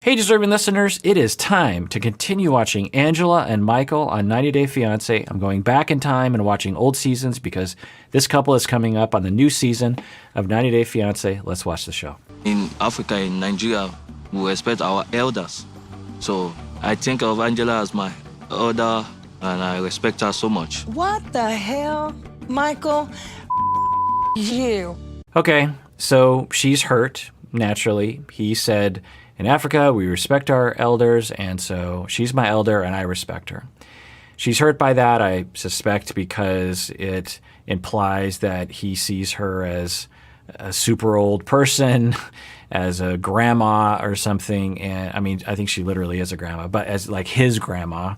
Hey, deserving listeners, it is time to continue watching Angela and Michael on 90 Day Fiancé. I'm going back in time and watching old seasons because this couple is coming up on the new season of 90 Day Fiancé. Let's watch the show. In Africa, in Nigeria, we respect our elders. So I think of Angela as my elder, and I respect her so much. What the hell, Michael? You. Okay, so she's hurt, naturally. He said, in Africa, we respect our elders, and so she's my elder, and I respect her. She's hurt by that, I suspect, because it implies that he sees her as a super old person, as a grandma or something. And I mean, I think she literally is a grandma, but as like his grandma.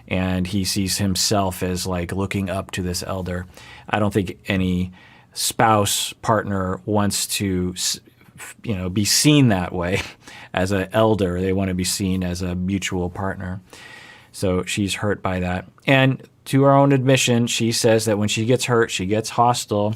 And he sees himself as like looking up to this elder. I don't think any spouse partner wants to, be seen that way as an elder. They want to be seen as a mutual partner. So she's hurt by that. And to her own admission, she says that when she gets hurt, she gets hostile.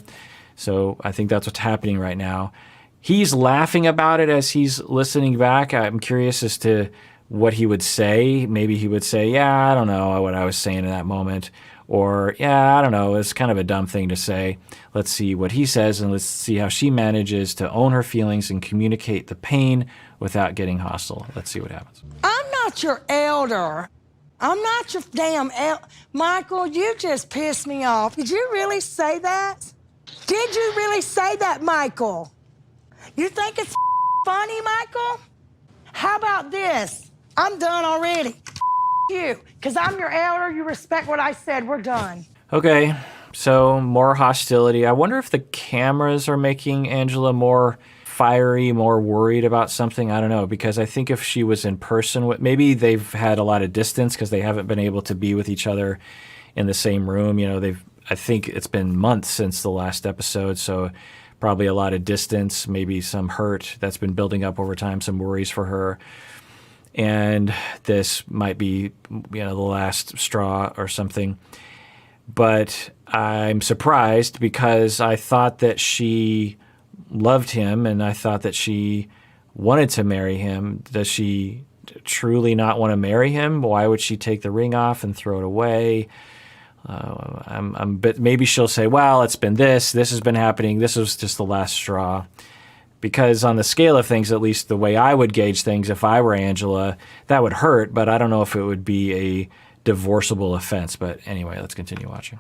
So I think that's what's happening right now. He's laughing about it as he's listening back. I'm curious as to what he would say. Maybe he would say, yeah, I don't know what I was saying in that moment. Or, yeah, I don't know, it's kind of a dumb thing to say. Let's see what he says, and let's see how she manages to own her feelings and communicate the pain without getting hostile. Let's see what happens. I'm not your elder. I'm not your damn Michael, you just pissed me off. Did you really say that? Did you really say that, Michael? You think it's funny, Michael? How about this? I'm done already. You, because I'm your elder, you respect what I said, we're done. Okay, so more hostility. I wonder if the cameras are making Angela more fiery, more worried about something. I don't know, because I think if she was in person, maybe they've had a lot of distance because they haven't been able to be with each other in the same room. I think it's been months since the last episode, so probably a lot of distance, maybe some hurt that's been building up over time, some worries for her. And this might be, the last straw or something. But I'm surprised because I thought that she loved him and I thought that she wanted to marry him. Does she truly not want to marry him? Why would she take the ring off and throw it away? But maybe she'll say, well, it's been this has been happening. This was just the last straw. Because on the scale of things, at least the way I would gauge things, if I were Angela, that would hurt, but I don't know if it would be a divorceable offense. But anyway, let's continue watching.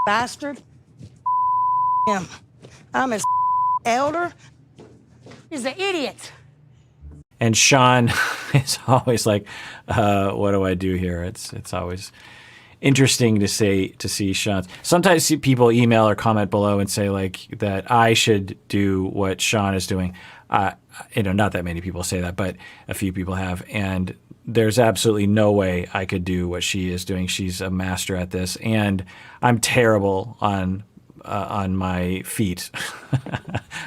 Bastard. Him. I'm his elder. He's an idiot. And Sean is always like, what do I do here? It's always interesting to see Sean. Sometimes people email or comment below and say like that I should do what Sean is doing. Not that many people say that, but a few people have. And there's absolutely no way I could do what she is doing. She's a master at this, and I'm terrible on my feet.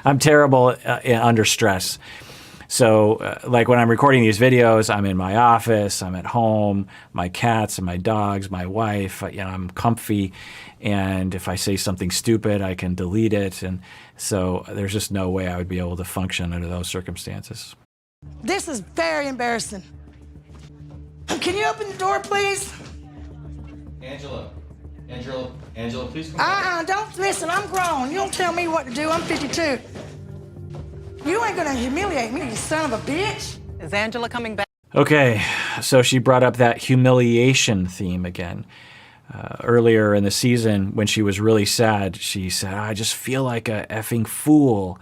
I'm terrible under stress. So like when I'm recording these videos, I'm in my office, I'm at home, my cats and my dogs, my wife, I'm comfy. And if I say something stupid, I can delete it. And so there's just no way I would be able to function under those circumstances. This is very embarrassing. Can you open the door, please? Angela, please come Don't listen, I'm grown. You don't tell me what to do, I'm 52. You ain't gonna humiliate me, you son of a bitch. Is Angela coming back? Okay, so she brought up that humiliation theme again. Earlier in the season, when she was really sad, she said, I just feel like a effing fool,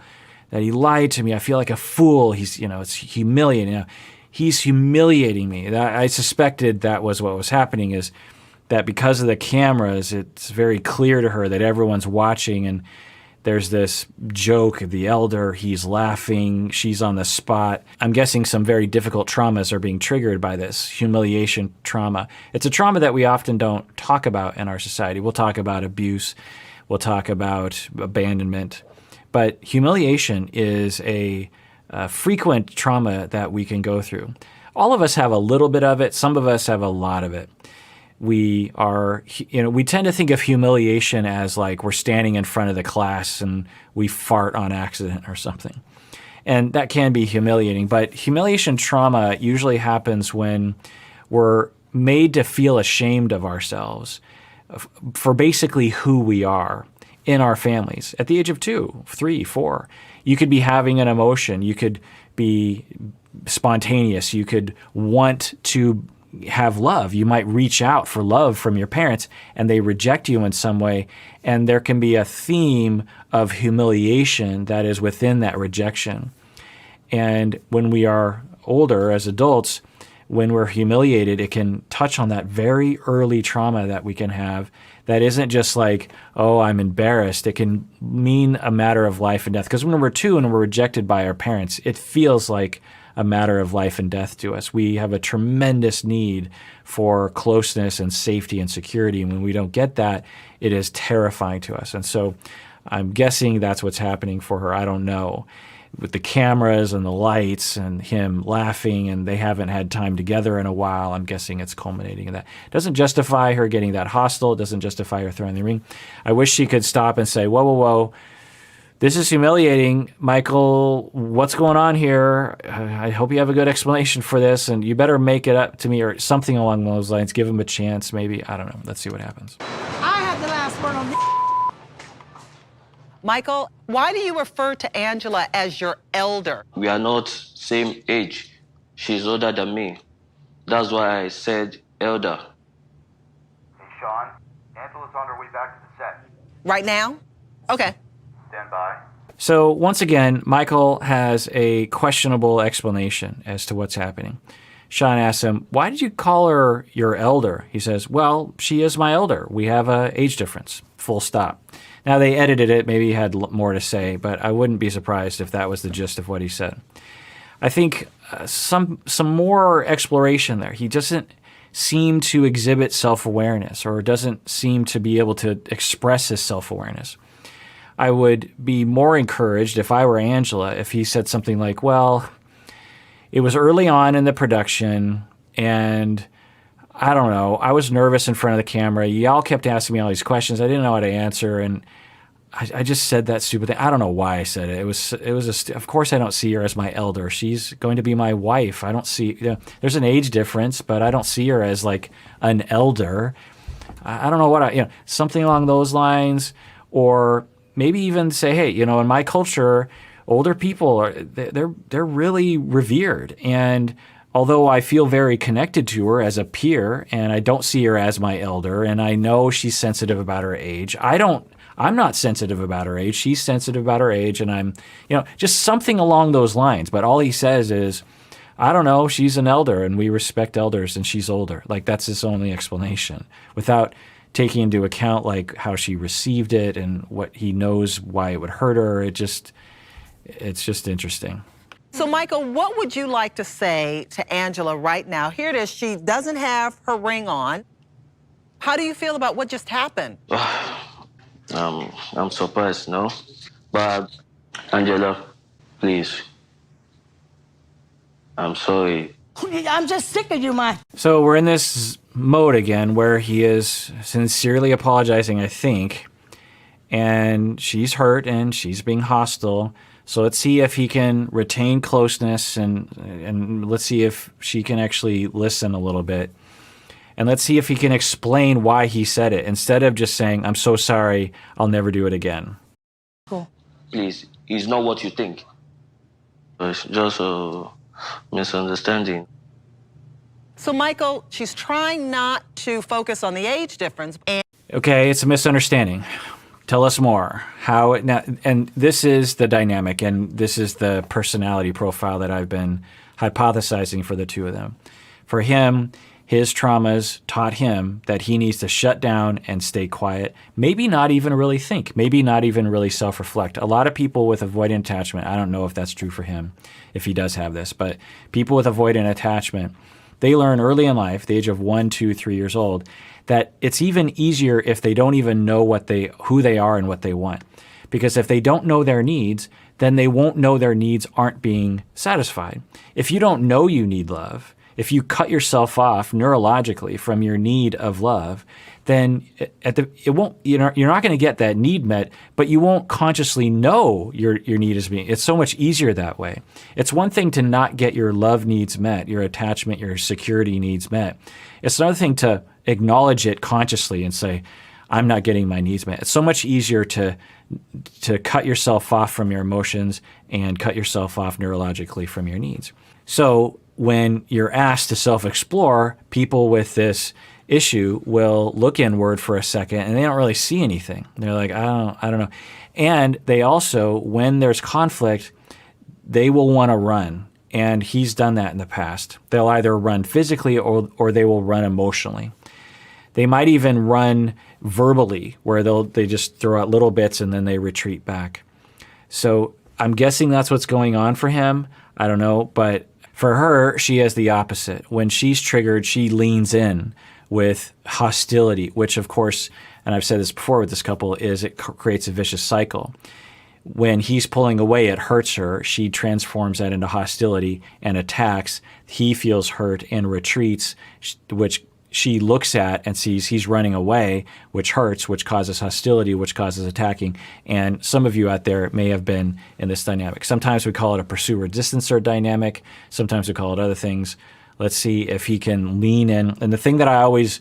that he lied to me. I feel like a fool. He's, it's humiliating. He's humiliating me. I suspected that was what was happening, is that because of the cameras, it's very clear to her that everyone's watching, and there's this joke of the elder, he's laughing, she's on the spot. I'm guessing some very difficult traumas are being triggered by this humiliation trauma. It's a trauma that we often don't talk about in our society. We'll talk about abuse, we'll talk about abandonment, but humiliation is a frequent trauma that we can go through. All of us have a little bit of it, some of us have a lot of it. We tend to think of humiliation as like we're standing in front of the class and we fart on accident or something. And that can be humiliating, but humiliation trauma usually happens when we're made to feel ashamed of ourselves for basically who we are in our families. At the age of 2, 3, 4, you could be having an emotion. You could be spontaneous. You could want to have love. You might reach out for love from your parents and they reject you in some way. And there can be a theme of humiliation that is within that rejection. And when we are older as adults, when we're humiliated, it can touch on that very early trauma that we can have that isn't just like, oh, I'm embarrassed. It can mean a matter of life and death. Because when we're 2 and we're rejected by our parents, it feels like a matter of life and death to us. We have a tremendous need for closeness and safety and security. And when we don't get that, it is terrifying to us. And so I'm guessing that's what's happening for her. I don't know. With the cameras and the lights and him laughing and they haven't had time together in a while, I'm guessing it's culminating in that. It doesn't justify her getting that hostile. It doesn't justify her throwing the ring. I wish she could stop and say, whoa, whoa, whoa. This is humiliating. Michael, what's going on here? I hope you have a good explanation for this, and you better make it up to me or something along those lines. Give him a chance, maybe. I don't know. Let's see what happens. I have the last word on this. Michael, why do you refer to Angela as your elder? We are not same age. She's older than me. That's why I said elder. Hey, Sean. Angela's on her way back to the set. Right now? Okay. Stand by. So once again, Michael has a questionable explanation as to what's happening. Sean asks him, why did you call her your elder? He says, well, she is my elder. We have an age difference, full stop. Now, they edited it. Maybe he had more to say, but I wouldn't be surprised if that was the gist of what he said. I think some more exploration there. He doesn't seem to exhibit self-awareness or doesn't seem to be able to express his self-awareness. I would be more encouraged if I were Angela if he said something like, well, it was early on in the production and I don't know, I was nervous in front of the camera. Y'all kept asking me all these questions. I didn't know how to answer, and I just said that stupid thing. I don't know why I said it. Of course I don't see her as my elder. She's going to be my wife. I don't see, there's an age difference, but I don't see her as like an elder. I don't know what something along those lines, or maybe even say, hey, in my culture, older people they're really revered, and although I feel very connected to her as a peer, and I don't see her as my elder, and I know she's sensitive about her age, I'm not sensitive about her age. She's sensitive about her age, and I'm, just something along those lines. But all he says is, I don't know, she's an elder, and we respect elders, and she's older. Like, that's his only explanation, without taking into account like how she received it and what he knows why it would hurt her. It's just interesting. So, Michael, what would you like to say to Angela right now? Here it is. She doesn't have her ring on. How do you feel about what just happened? I'm surprised, no? But, Angela, please. I'm sorry. I'm just sick of you, Mike. So we're in this mode again where he is sincerely apologizing, I think, and she's hurt and she's being hostile. So let's see if he can retain closeness, and let's see if she can actually listen a little bit. And let's see if he can explain why he said it instead of just saying, I'm so sorry, I'll never do it again. Cool. Please, it's not what you think. It's just a misunderstanding. So, Michael, she's trying not to focus on the age difference. Okay, it's a misunderstanding. Tell us more. And this is the dynamic, and this is the personality profile that I've been hypothesizing for the two of them. For him, his traumas taught him that he needs to shut down and stay quiet, maybe not even really think, maybe not even really self-reflect. A lot of people with avoidant attachment, I don't know if that's true for him, if he does have this, but people with avoidant attachment, they learn early in life, the age of 1, 2, 3 years old, that it's even easier if they don't even know who they are and what they want. Because if they don't know their needs, then they won't know their needs aren't being satisfied. If you don't know you need love, if you cut yourself off neurologically from your need of love, then you're not going to get that need met, but you won't consciously know your need is being. It's so much easier that way. It's one thing to not get your love needs met, your attachment, your security needs met. It's another thing to acknowledge it consciously and say, I'm not getting my needs met. It's so much easier to cut yourself off from your emotions and cut yourself off neurologically from your needs. So when you're asked to self-explore, people with this issue will look inward for a second and they don't really see anything. They're like, I don't know. And they also, when there's conflict, they will want to run. And he's done that in the past. They'll either run physically or they will run emotionally. They might even run verbally, where they just throw out little bits and then they retreat back. So I'm guessing that's what's going on for him. I don't know. But for her, she has the opposite. When she's triggered, she leans in with hostility, which of course, and I've said this before with this couple, is it creates a vicious cycle. When he's pulling away, it hurts her. She transforms that into hostility and attacks. He feels hurt and retreats, which she looks at and sees he's running away, which hurts, which causes hostility, which causes attacking. And some of you out there may have been in this dynamic. Sometimes we call it a pursuer-distancer dynamic. Sometimes we call it other things. Let's see if he can lean in. And the thing that I always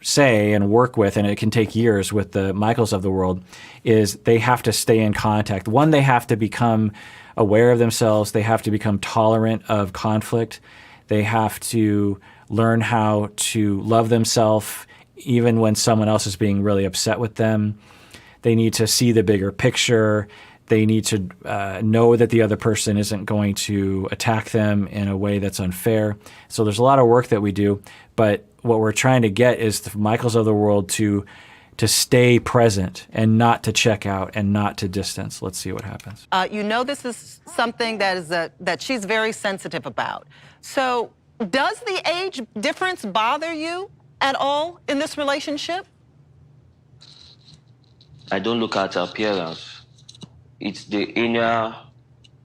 say and work with, and it can take years with the Michaels of the world, is they have to stay in contact. One, they have to become aware of themselves. They have to become tolerant of conflict. They have to learn how to love themselves even when someone else is being really upset with them. They need to see the bigger picture. They need to know that the other person isn't going to attack them in a way that's unfair. So there's a lot of work that we do, but what we're trying to get is the Michaels of the world to stay present and not to check out and not to distance. Let's see what happens. You know this is something that she's very sensitive about. So does the age difference bother you at all in this relationship? I don't look at appearance. It's the inner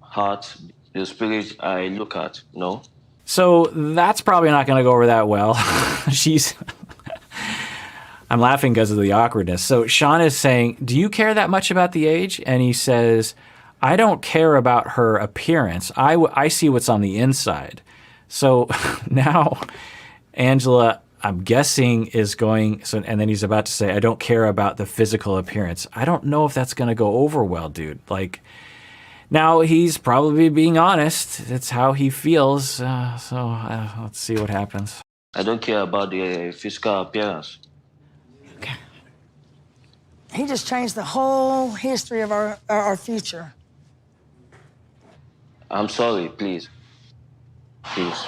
heart, the spirit I look at, no? So that's probably not going to go over that well. I'm laughing because of the awkwardness. So Sean is saying, do you care that much about the age? And he says, I don't care about her appearance. I see what's on the inside. So now Angela, I'm guessing, is going, and then he's about to say, I don't care about the physical appearance. I don't know if that's going to go over well, dude. Like, now he's probably being honest. It's how he feels. So let's see what happens. I don't care about the physical appearance. Okay. He just changed the whole history of our future. I'm sorry, please. Please.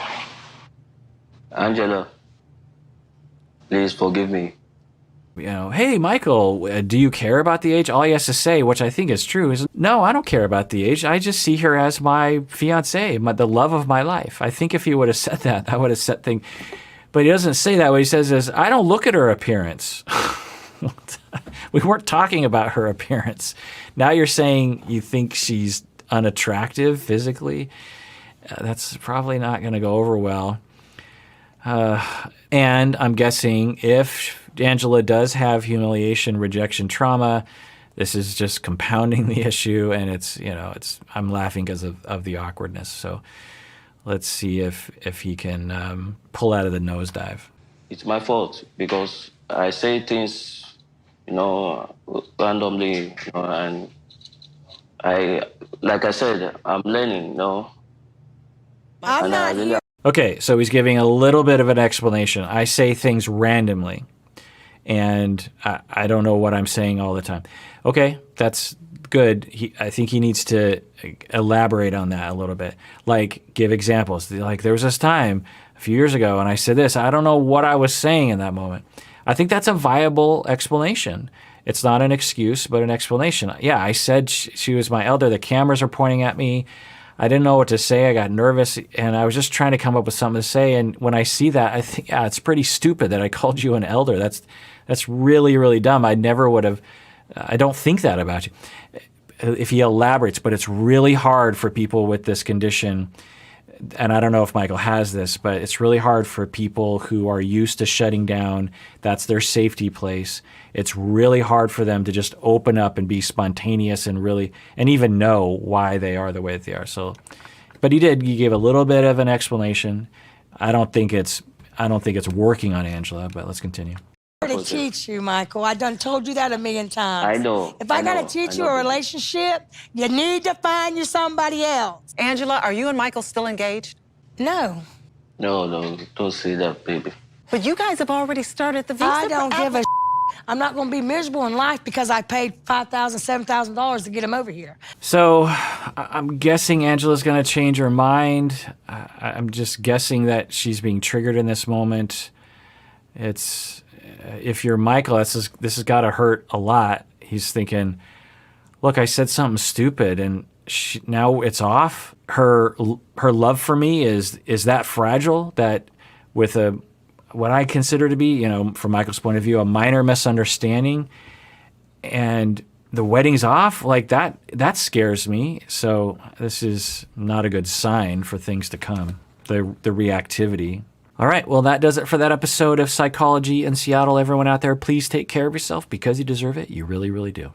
Angela, please forgive me. You know, hey, Michael, do you care about the age? All he has to say, which I think is true, is, no, I don't care about the age. I just see her as my fiancé, the love of my life. I think if he would have said that, I would have said things. But he doesn't say that. What he says is, I don't look at her appearance. We weren't talking about her appearance. Now you're saying you think she's unattractive physically. That's probably not going to go over well. And I'm guessing if Angela does have humiliation, rejection, trauma, this is just compounding the issue, and I'm laughing because of the awkwardness. So let's see if he can pull out of the nosedive. It's my fault because I say things, randomly, and like I said, I'm learning, I'm not here. Okay, so he's giving a little bit of an explanation. I say things randomly, and I don't know what I'm saying all the time. Okay, that's good. I think he needs to elaborate on that a little bit. Like, give examples. Like, there was this time a few years ago, and I said this. I don't know what I was saying in that moment. I think that's a viable explanation. It's not an excuse, but an explanation. Yeah, I said she was my elder. The cameras are pointing at me. I didn't know what to say. I got nervous, and I was just trying to come up with something to say. And when I see that, I think, it's pretty stupid that I called you an elder. That's really, really dumb. I never would have. I don't think that about you. If he elaborates, but it's really hard for people with this condition and I don't know if Michael has this, but it's really hard for people who are used to shutting down. That's their safety place. It's really hard for them to just open up and be spontaneous and even know why they are the way that they are. So, but he gave a little bit of an explanation. I don't think it's working on Angela, but let's continue. To teach you, Michael. I done told you that a million times. I know. If I gotta teach you a relationship, you need to find you somebody else. Angela, are you and Michael still engaged? No. No, don't say that, baby. But you guys have already started the visa. I don't give a I'm not gonna be miserable in life because I paid $5,000, $7,000 to get him over here. So I'm guessing Angela's going to change her mind. I'm just guessing that she's being triggered in this moment. If you're Michael, this has got to hurt a lot. He's thinking, look, I said something stupid, and now it's off. Her love for me is that fragile that with what I consider to be, from Michael's point of view, a minor misunderstanding, and the wedding's off, like that scares me. So this is not a good sign for things to come, the reactivity. All right, well, that does it for that episode of Psychology in Seattle. Everyone out there, please take care of yourself because you deserve it. You really, really do.